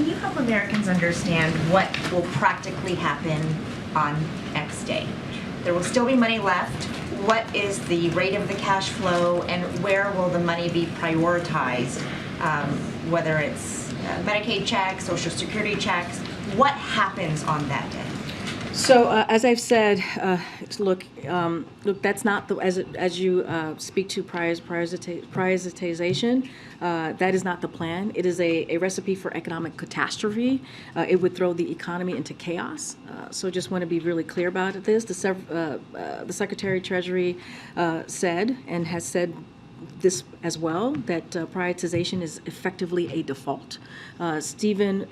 can you help Americans understand what will practically happen on X day? There will still be money left. What is the rate of the cash flow, and where will the money be prioritized? Whether it's Medicaid checks, Social Security checks, what happens on that day? So as I've said, look, that's not the as you speak to prioritization. That is not the plan. It is a recipe for economic catastrophe. It would throw the economy into chaos. So just want to be really clear about this. The Secretary of Treasury said and has said this as well, that prioritization is effectively a default. Stephen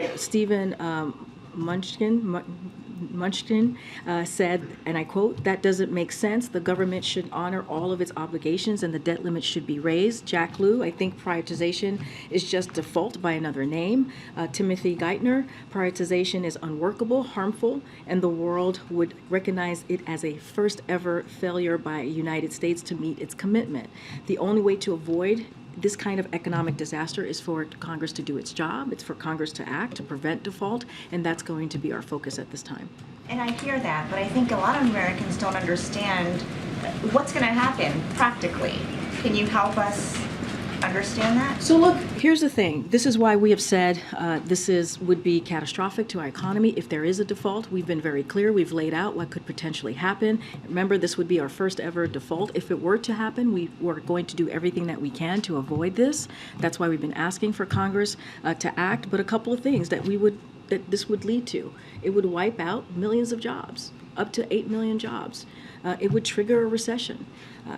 Munchkin said, and I quote, "That doesn't make sense. The government should honor all of its obligations and the debt limit should be raised." Jack Lew, I think prioritization is just default by another name. Timothy Geithner, prioritization is unworkable, harmful, and the world would recognize it as a first ever failure by the United States to meet its commitment. The only way to avoid this kind of economic disaster is for Congress to do its job. It's for Congress to act, to prevent default, and that's going to be our focus at this time. And I hear that, but I think a lot of Americans don't understand what's going to happen practically. Can you help us understand that? So look, here's the thing. This is why we have said would be catastrophic to our economy if there is a default. We've been very clear. We've laid out what could potentially happen. Remember, this would be our first ever default. If it were to happen, we're going to do everything that we can to avoid this. That's why we've been asking for Congress to act. But a couple of things that this would lead to: it would wipe out millions of jobs, up to 8 million jobs. It would trigger a recession.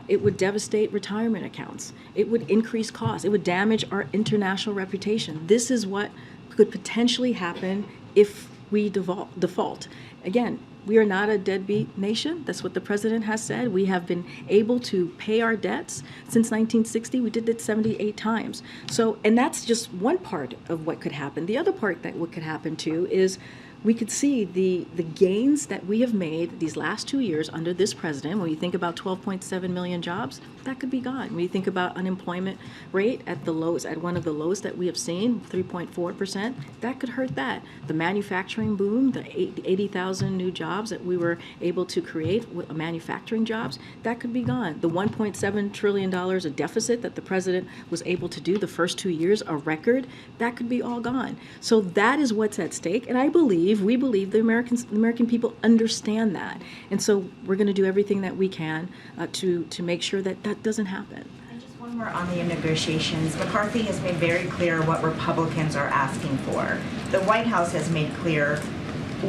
It would devastate retirement accounts. It would increase costs. It would damage our international reputation. This is what could potentially happen if we default. Again, we are not a deadbeat nation. That's what the president has said. We have been able to pay our debts since 1960. We did it 78 times. So, and that's just one part of what could happen. The other part that what could happen too is we could see the gains that we have made these last 2 years under this president. When you think about 12.7 million jobs, that could be gone. When you think about unemployment rate at the lowest, at one of the lowest that we have seen, 3.4%, that could hurt that. The manufacturing boom, the 80,000 new jobs that we were able to create with manufacturing jobs, that could be gone. The $1.7 trillion of deficit that the president was able to do the first 2 years, a record, that could be all gone. So that is what's at stake, and we believe the American people understand that. And so we're going to do everything that we can to make sure that that doesn't happen. And just one more on the negotiations. McCarthy has made very clear what Republicans are asking for. The White House has made clear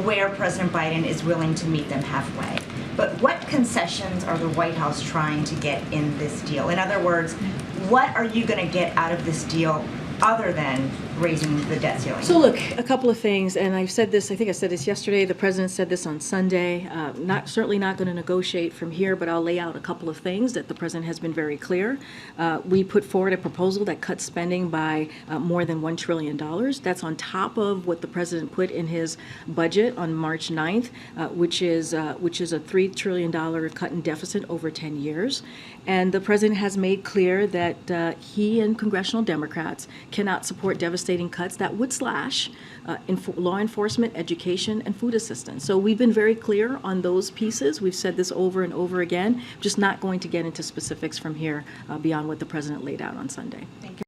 where President Biden is willing to meet them halfway. But what concessions are the White House trying to get in this deal? In other words, what are you going to get out of this deal other than raising the debt ceiling? So look, a couple of things, and I've said this, I think I said this yesterday, the president said this on Sunday, certainly not going to negotiate from here, but I'll lay out a couple of things that the president has been very clear. We put forward a proposal that cuts spending by more than $1 trillion. That's on top of what the president put in his budget on March 9th, which is a $3 trillion cut in deficit over 10 years. And the president has made clear that he and congressional Democrats cannot support devastating cuts that would slash law enforcement, education, and food assistance. So we've been very clear on those pieces. We've said this over and over again, just not going to get into specifics from here beyond what the president laid out on Sunday. Thank you.